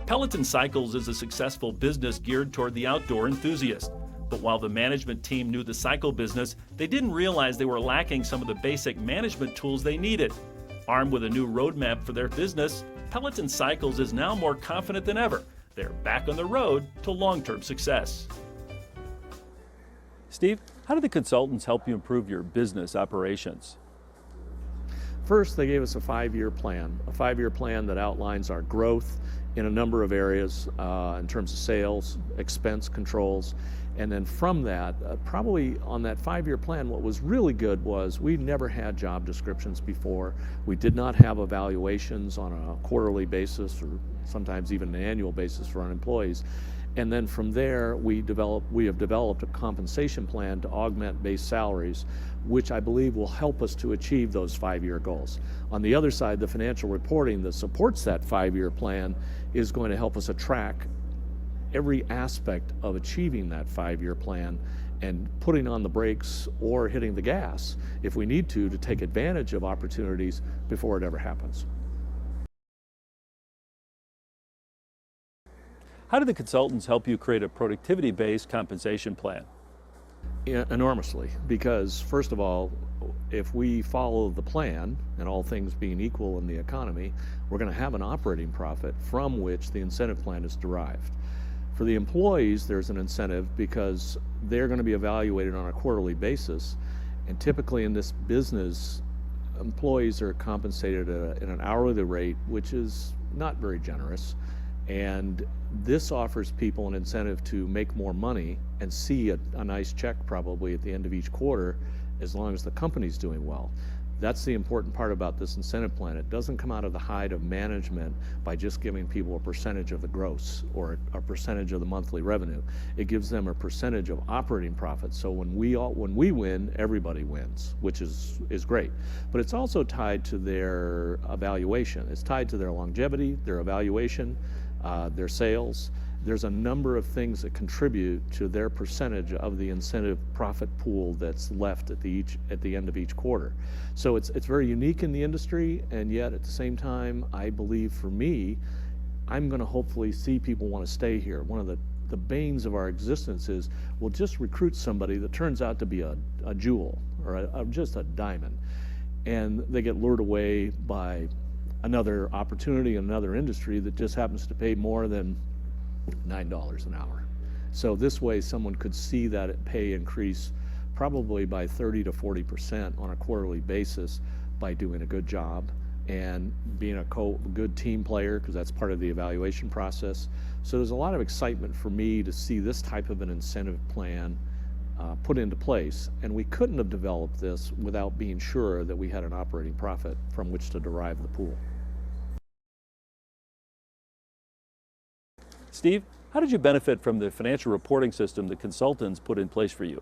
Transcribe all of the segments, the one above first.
Peloton Cycles is a successful business geared toward the outdoor enthusiast. But while the management team knew the cycle business, they didn't realize they were lacking some of the basic management tools they needed. Armed with a new roadmap for their business, Peloton Cycles is now more confident than ever. They're back on the road to long-term success. Steve, how do the consultants help you improve your business operations? First, they gave us a 5-year plan that outlines our growth in a number of areas in terms of sales, expense controls, and then from that, probably on that 5-year plan, what was really good was we never had job descriptions before. We did not have evaluations on a quarterly basis or sometimes even an annual basis for our employees. And then from there, we have developed a compensation plan to augment base salaries, which I believe will help us to achieve those 5-year goals. On the other side, the financial reporting that supports that 5-year plan is going to help us track every aspect of achieving that 5-year plan and putting on the brakes or hitting the gas if we need to take advantage of opportunities before it ever happens. How do the consultants help you create a productivity-based compensation plan? Enormously, because first of all, if we follow the plan, and all things being equal in the economy, we're going to have an operating profit from which the incentive plan is derived. For the employees, there's an incentive because they're going to be evaluated on a quarterly basis, and typically in this business, employees are compensated at an hourly rate, which is not very generous. And this offers people an incentive to make more money and see a nice check probably at the end of each quarter as long as the company's doing well. That's the important part about this incentive plan. It doesn't come out of the hide of management by just giving people a percentage of the gross or a percentage of the monthly revenue. It gives them a percentage of operating profits. So when we win, everybody wins, which is great. But it's also tied to their evaluation. It's tied to their longevity, their evaluation, their sales. There's a number of things that contribute to their percentage of the incentive profit pool that's left at the end of each quarter. So it's very unique in the industry, and yet at the same time, I believe for me, I'm going to hopefully see people want to stay here. One of the banes of our existence is we'll just recruit somebody that turns out to be a jewel or just a diamond, and they get lured away by another opportunity in another industry that just happens to pay more than $9 an hour. So this way someone could see that pay increase probably by 30 to 40% on a quarterly basis by doing a good job and being a good team player, because that's part of the evaluation process. So there's a lot of excitement for me to see this type of an incentive plan put into place, and we couldn't have developed this without being sure that we had an operating profit from which to derive the pool. Steve, how did you benefit from the financial reporting system the consultants put in place for you?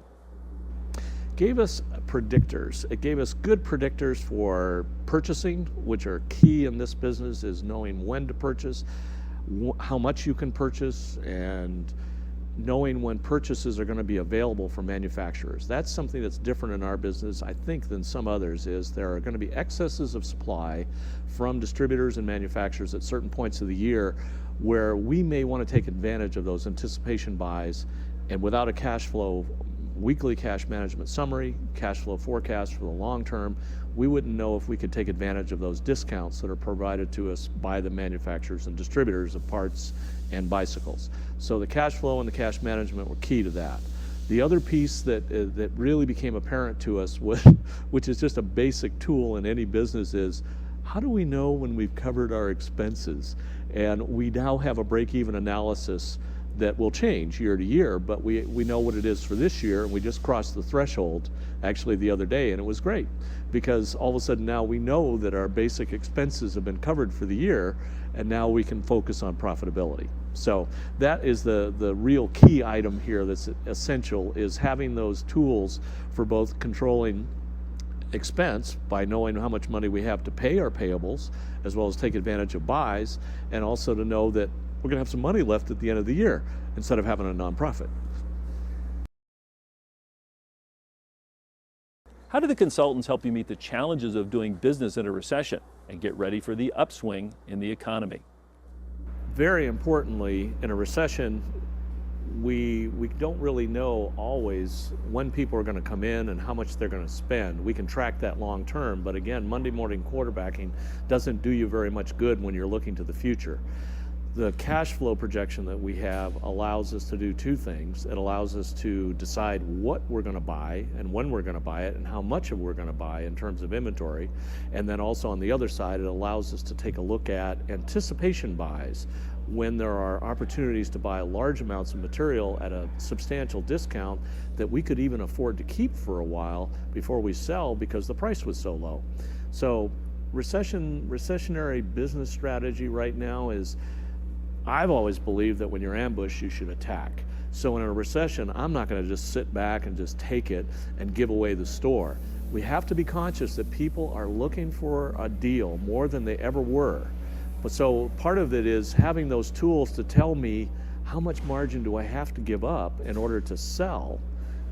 Gave us predictors. It gave us good predictors for purchasing, which are key in this business, is knowing when to purchase, how much you can purchase, and knowing when purchases are going to be available from manufacturers. That's something that's different in our business, I think, than some others, is there are going to be excesses of supply from distributors and manufacturers at certain points of the year where we may want to take advantage of those anticipation buys, and without a cash flow, weekly cash management summary, cash flow forecast for the long term, we wouldn't know if we could take advantage of those discounts that are provided to us by the manufacturers and distributors of parts and bicycles. So the cash flow and the cash management were key to that. The other piece that really became apparent to us, which is just a basic tool in any business, is how do we know when we've covered our expenses? And we now have a break-even analysis that will change year to year, but we know what it is for this year, and we just crossed the threshold actually the other day, and it was great because all of a sudden now we know that our basic expenses have been covered for the year, and now we can focus on profitability. So that is the real key item here that's essential, is having those tools for both controlling expense by knowing how much money we have to pay our payables, as well as take advantage of buys, and also to know that we're going to have some money left at the end of the year instead of having a nonprofit. How do the consultants help you meet the challenges of doing business in a recession and get ready for the upswing in the economy? Very importantly, in a recession, we don't really know always when people are going to come in and how much they're going to spend. We can track that long term, but again, Monday morning quarterbacking doesn't do you very much good when you're looking to the future. The cash flow projection that we have allows us to do two things. It allows us to decide what we're going to buy and when we're going to buy it and how much of we're going to buy in terms of inventory. And then also on the other side, it allows us to take a look at anticipation buys when there are opportunities to buy large amounts of material at a substantial discount that we could even afford to keep for a while before we sell because the price was so low. So recessionary business strategy right now is, I've always believed that when you're ambushed, you should attack. So in a recession, I'm not going to just sit back and just take it and give away the store. We have to be conscious that people are looking for a deal more than they ever were. But so part of it is having those tools to tell me how much margin do I have to give up in order to sell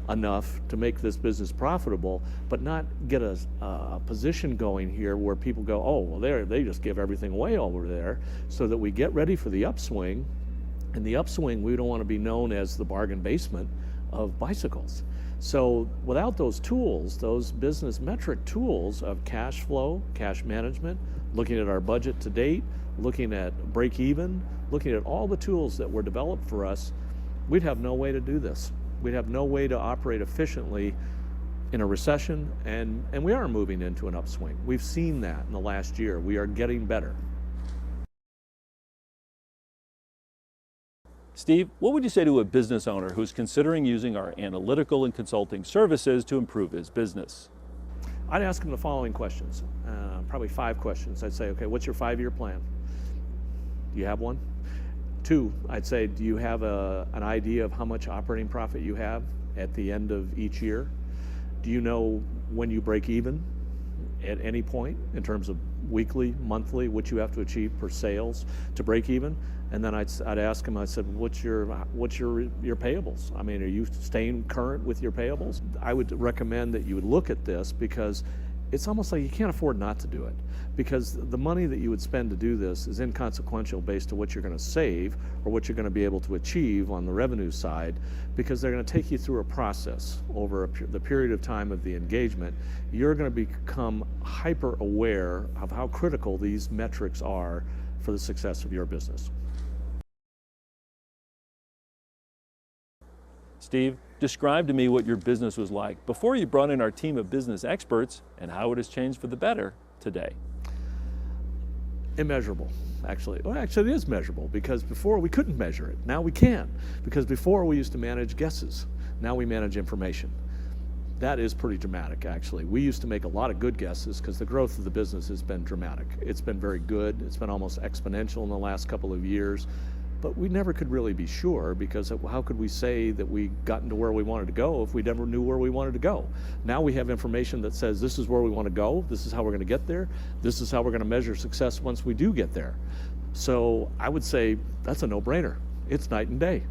enough to make this business profitable, but not get a position going here where people go, oh, well, they just give everything away over there, so that we get ready for the upswing. In the upswing, we don't want to be known as the bargain basement of bicycles. So without those tools, those business metric tools of cash flow, cash management, looking at our budget to date, looking at break even, looking at all the tools that were developed for us, we'd have no way to do this. We'd have no way to operate efficiently in a recession, and we are moving into an upswing. We've seen that in the last year. We are getting better. Steve, what would you say to a business owner who's considering using our analytical and consulting services to improve his business? I'd ask him the following questions, probably 5 questions. I'd say, okay, what's your 5-year plan? Do you have one? 2, I'd say, do you have an idea of how much operating profit you have at the end of each year? Do you know when you break even at any point in terms of weekly, monthly, what you have to achieve per sales to break even? And then I'd ask him, I said, what's your payables? I mean, are you staying current with your payables? I would recommend that you would look at this, because it's almost like you can't afford not to do it, because the money that you would spend to do this is inconsequential based on what you're going to save or what you're going to be able to achieve on the revenue side, because they're going to take you through a process over the period of time of the engagement. You're going to become hyper aware of how critical these metrics are for the success of your business. Steve, describe to me what your business was like before you brought in our team of business experts and how it has changed for the better today. Immeasurable, actually. Well, actually it is measurable, because before we couldn't measure it. Now we can, because before we used to manage guesses. Now we manage information. That is pretty dramatic, actually. We used to make a lot of good guesses because the growth of the business has been dramatic. It's been very good. It's been almost exponential in the last couple of years. But we never could really be sure, because how could we say that we gotten to where we wanted to go if we never knew where we wanted to go? Now we have information that says this is where we want to go, this is how we're going to get there, this is how we're going to measure success once we do get there. So I would say that's a no-brainer. It's night and day.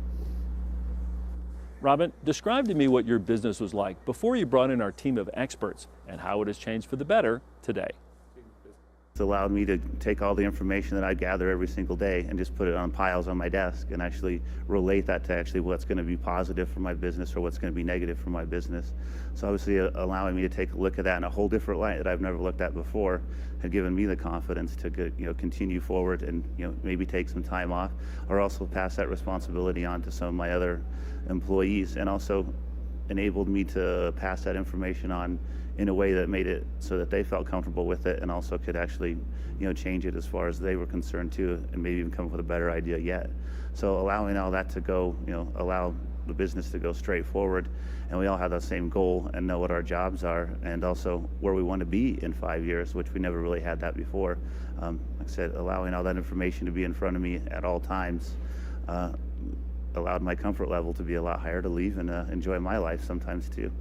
Robin, describe to me what your business was like before you brought in our team of experts and how it has changed for the better today. It's allowed me to take all the information that I gather every single day and just put it on piles on my desk and actually relate that to actually what's going to be positive for my business or what's going to be negative for my business. So obviously allowing me to take a look at that in a whole different light that I've never looked at before had given me the confidence to continue forward and maybe take some time off, or also pass that responsibility on to some of my other employees, and also enabled me to pass that information on in a way that made it so that they felt comfortable with it, and also could actually change it as far as they were concerned too, and maybe even come up with a better idea yet. So allowing all that to go, allow the business to go straight forward, and we all have that same goal and know what our jobs are, and also where we want to be in 5 years, which we never really had that before. Like I said, allowing all that information to be in front of me at all times allowed my comfort level to be a lot higher to leave and enjoy my life sometimes too.